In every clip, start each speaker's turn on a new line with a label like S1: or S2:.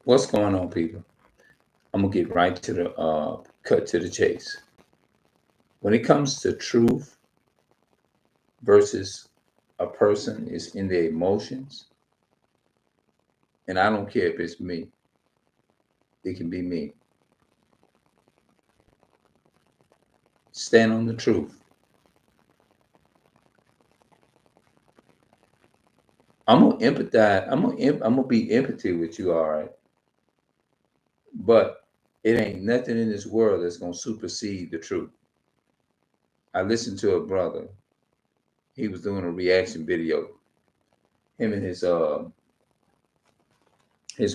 S1: What's going on, people? I'm gonna get right to the cut to the chase. When it comes to truth versus a person is in their emotions, and I don't care if it's me, it can be me. Stand on the truth. I'm gonna empathize. I'm gonna be empathy with you, all right. But it ain't nothing in this world that's gonna supersede the truth. I listened to a brother. He was doing a reaction video. Him and his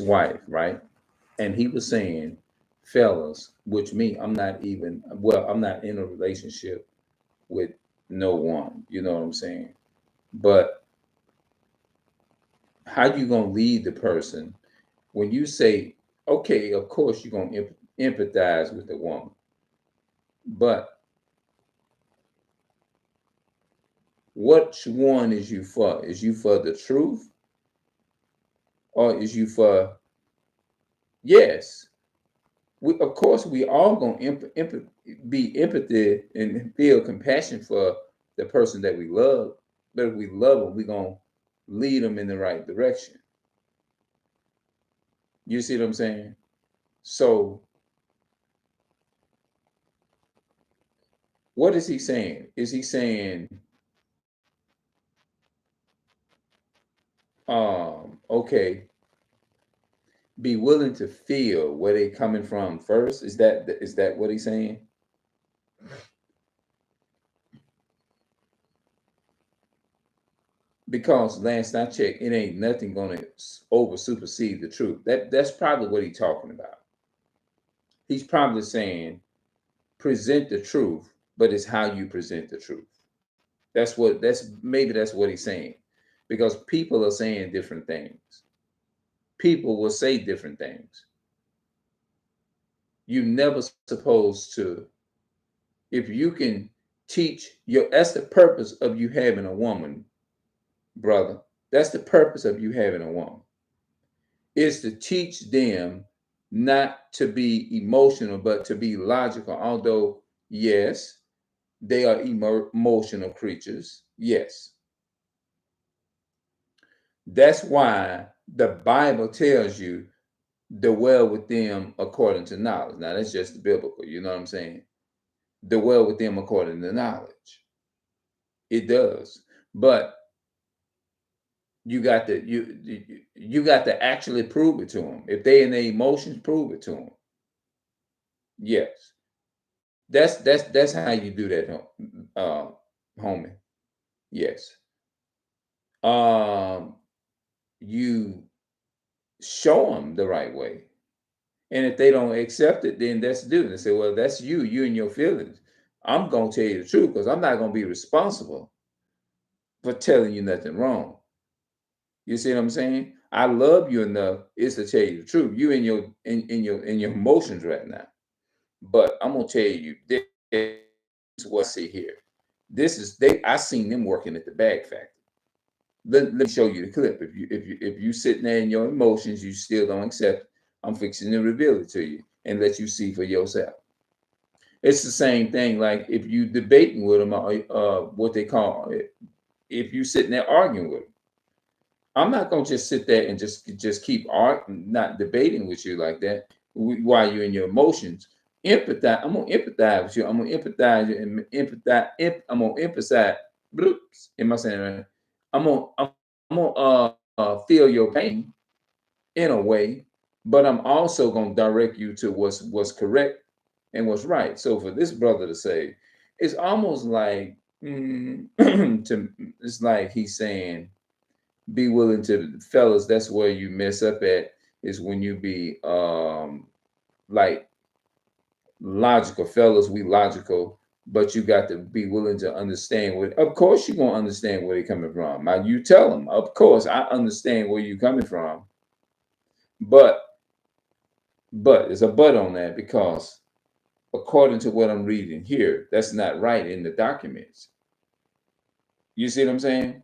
S1: wife, right? And he was saying, fellas, which me, I'm not in a relationship with no one, you know what I'm saying? But how you gonna lead the person when you say, okay, of course you're gonna empathize with the woman, but which one is you for? Is you for the truth, or is you for yes? Of course, we all gonna be empathy and feel compassion for the person that we love. But if we love them, we gonna lead them in the right direction. You see what I'm saying? So, what is he saying? Is he saying, okay, be willing to feel where they coming from first? Is that what he's saying? Because last I checked, it ain't nothing gonna over supersede the truth. That's probably what he's talking about. He's probably saying present the truth, but it's how you present the truth. That's what he's saying. Because people are saying different things. People will say different things. You never supposed to, if you can teach your that's the purpose of you having a woman, brother. That's the purpose of you having a woman. Is to teach them not to be emotional, but to be logical. Although, yes, they are emotional creatures. Yes. That's why the Bible tells you dwell with them according to knowledge. Now, that's just biblical. You know what I'm saying? Dwell with them according to knowledge. It does. But you got to actually prove it to them. If they in their emotions, prove it to them. Yes. That's how you do that, homie. Yes. Um, you show them the right way. And if they don't accept it, then that's due. They say, well, that's you and your feelings. I'm gonna tell you the truth because I'm not gonna be responsible for telling you nothing wrong. You see what I'm saying? I love you enough is to tell you the truth. You in your emotions right now. But I'm gonna tell you this is what I see here. This is they I seen them working at the bag factory. Let me show you the clip. If you sitting there in your emotions, you still don't accept it, I'm fixing to reveal it to you and let you see for yourself. It's the same thing. Like if you debating with them, what they call it, if you sitting there arguing with them, I'm not gonna just sit there and just keep not debating with you like that while you're in your emotions. Empathize. I'm gonna empathize with you. I'm gonna empathize you and empathize. I'm gonna emphasize. Bloops. Am I saying it right? I'm gonna feel your pain in a way, but I'm also gonna direct you to what's correct and what's right. So for this brother to say, it's almost like to it's like he's saying, be willing to fellas. That's where you mess up at is when you be like logical fellas. We logical, but you got to be willing to understand what. Of course, you gonna understand where they coming from. Now you tell them, of course, I understand where you coming from, but there's a but on that because according to what I'm reading here, that's not right in the documents. You see what I'm saying?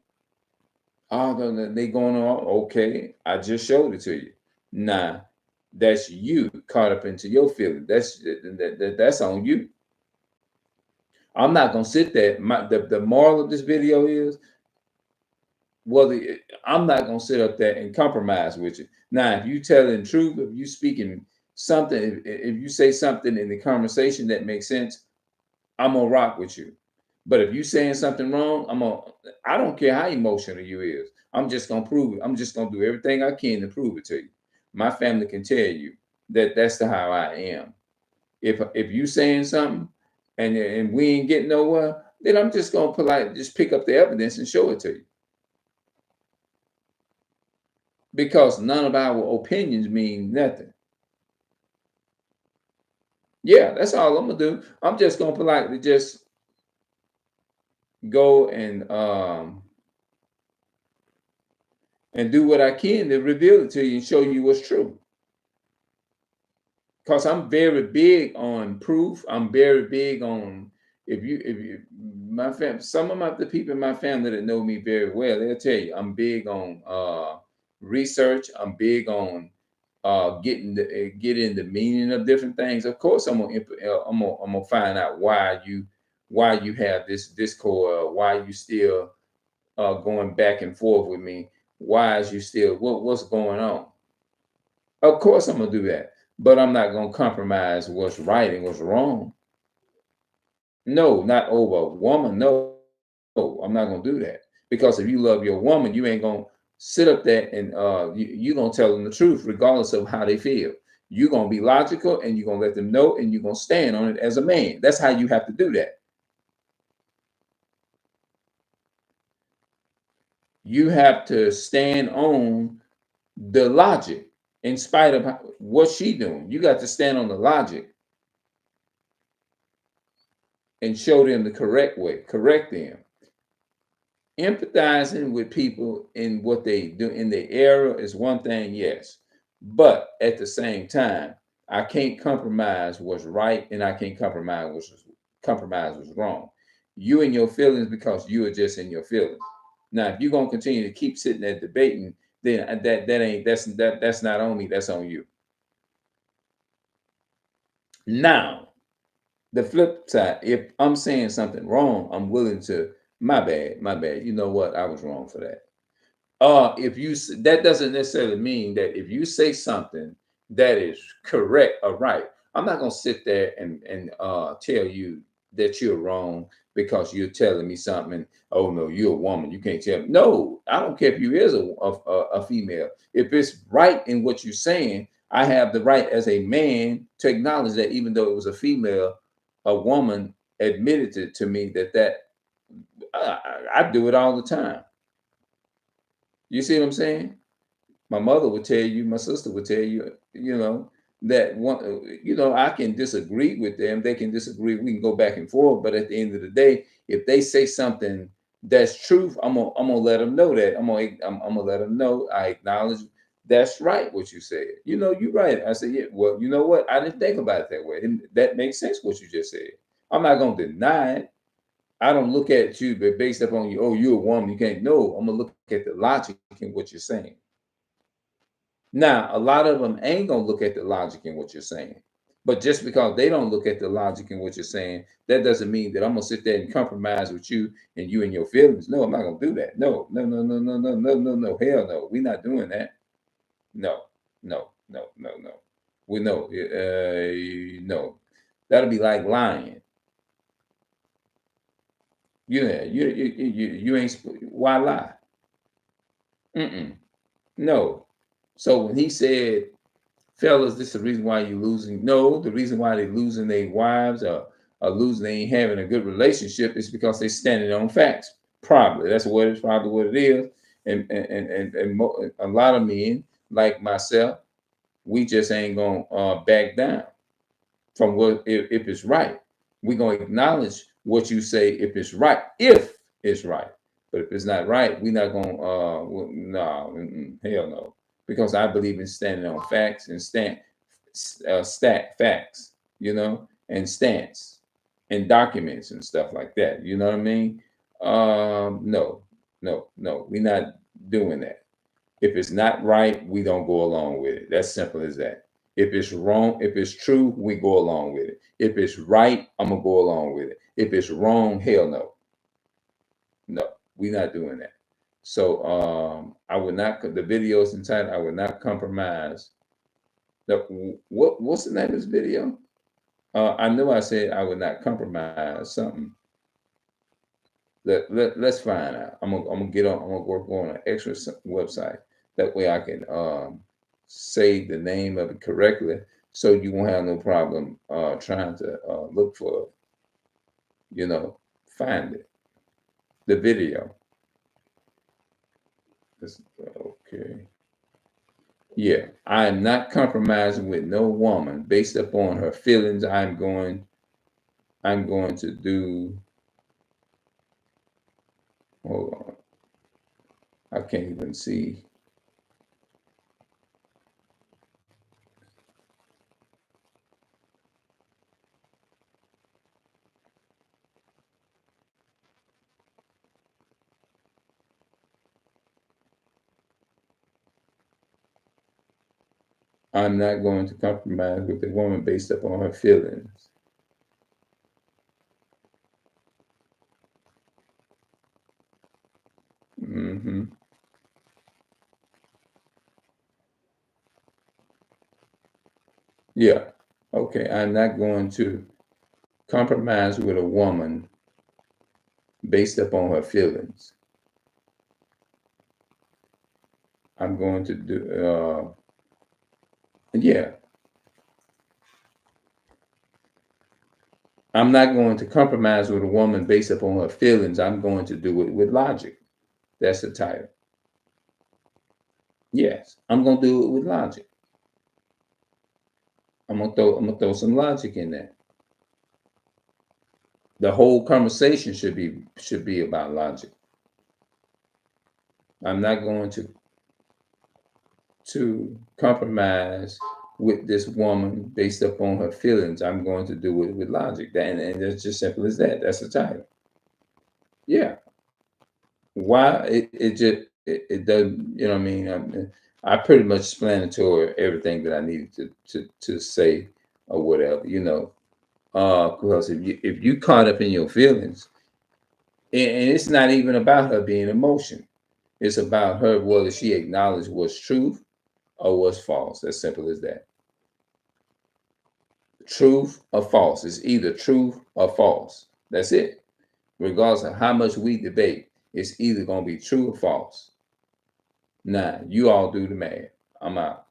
S1: Oh, they going on. Okay, I just showed it to you. Nah, That's you caught up into your feelings. That's on you. I'm not gonna sit there. The moral of this video is, well, I'm not gonna sit up there and compromise with you. Now, if you telling the truth, if you speaking something, if you say something in the conversation that makes sense, I'm gonna rock with you. But if you saying something wrong, I don't care how emotional you is. I'm just gonna prove it. I'm just gonna do everything I can to prove it to you. My family can tell you that that's the how I am. If you saying something and we ain't getting nowhere, then I'm just gonna just pick up the evidence and show it to you. Because none of our opinions mean nothing. Yeah, that's all I'm gonna do. I'm just gonna politely just go and do what I can to reveal it to you and show you what's true. Because I'm very big on proof. I'm very big on, if you my fam some of the people in my family that know me very well, they'll tell you I'm big on research. I'm big on getting the meaning of different things. Of course, I'm gonna find out why you have this discord, why you still going back and forth with me, why is you still what's going on. Of course, I'm gonna do that, but I'm not gonna compromise what's right and what's wrong. No, not over a woman. No, no, I'm not gonna do that. Because if you love your woman, you ain't gonna sit up there and you gonna tell them the truth, regardless of how they feel. You're gonna be logical and you're gonna let them know, and you're gonna stand on it as a man. That's how you have to do that. You have to stand on the logic in spite of what she doing. You got to stand on the logic and show them the correct way, correct them. Empathizing with people in what they do in their era is one thing, yes. But at the same time, I can't compromise what's right and I can't compromise what's wrong. You and your feelings, because you are just in your feelings. Now, if you're gonna continue to keep sitting there debating, then that's not on me, that's on you. Now, the flip side, if I'm saying something wrong, I'm willing to, my bad. You know what? I was wrong for that. If you that doesn't necessarily mean that if you say something that is correct or right, I'm not gonna sit there and tell you that you're wrong because you're telling me something. And, oh no, you're a woman. You can't tell me. No, I don't care if you is a female. If it's right in what you're saying, I have the right as a man to acknowledge that, even though it was a female, a woman admitted to me that I do it all the time. You see what I'm saying? My mother would tell you, my sister would tell you, that I can disagree with them. They can disagree. We can go back and forth. But at the end of the day, if they say something that's truth, I'm gonna let them know that. I'm gonna let them know. I acknowledge that's right what you said. You're right. I said, yeah. Well, you know what? I didn't think about it that way. And that makes sense what you just said. I'm not gonna deny it. I don't look at you, but based upon you, oh, you're a woman, you can't. No, I'm gonna look at the logic in what you're saying. Now, a lot of them ain't gonna look at the logic in what you're saying. But just because they don't look at the logic in what you're saying, that doesn't mean that I'm gonna sit there and compromise with you and your feelings. No, I'm not gonna do that. No, no, no, no, no, no, no, no, no. Hell no. We're not doing that. No, no, no, no, no. We know. No. That'll be like lying. You ain't. Why lie? Mm-mm. No. So when he said, fellas, this is the reason why you're losing. No, the reason why they're losing their wives or losing, they ain't having a good relationship is because they're standing on facts. Probably probably what it is. And a lot of men like myself, we just ain't gonna back down from what if it's right. We're gonna acknowledge what you say if it's right, if it's right. But if it's not right, we're not gonna no, hell no. Because I believe in standing on facts and stat facts, and stance and documents and stuff like that. You know what I mean? No, no, no, we're not doing that. If it's not right, we don't go along with it. That's simple as that. If it's wrong, if it's true, we go along with it. If it's right, I'm gonna go along with it. If it's wrong, hell no. No, we're not doing that. So I would not the videos entitled I would not compromise. What's the name of this video? I know I said I would not compromise something. Let's find out. I'm gonna get on. I'm gonna go on an extra website. That way I can say the name of it correctly, so you won't have no problem trying to look for, find it. The video. Okay. Yeah, I am not compromising with no woman based upon her feelings. I'm going to do. Hold on. I can't even see. I'm not going to compromise with a woman based upon her feelings. Hmm. Yeah. Okay. I'm not going to compromise with a woman based upon her feelings. I'm going to do, yeah. I'm not going to compromise with a woman based upon her feelings. I'm going to do it with logic. That's the title. Yes. I'm going to do it with logic. I'm gonna throw some logic in there. The whole conversation should be about logic. I'm not going to compromise with this woman based upon her feelings. I'm going to do it with logic. And it's just simple as that. That's the title. Yeah. Why it doesn't, you know what I mean? I pretty much explanatory everything that I needed to say or whatever. Because if you caught up in your feelings, and it's not even about her being emotion. It's about her whether she acknowledged what's truth or what's false. As simple as that. Truth or false. It's either truth or false. That's it. Regardless of how much we debate, it's either going to be true or false. Now, you all do the math. I'm out.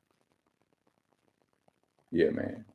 S1: Yeah, man.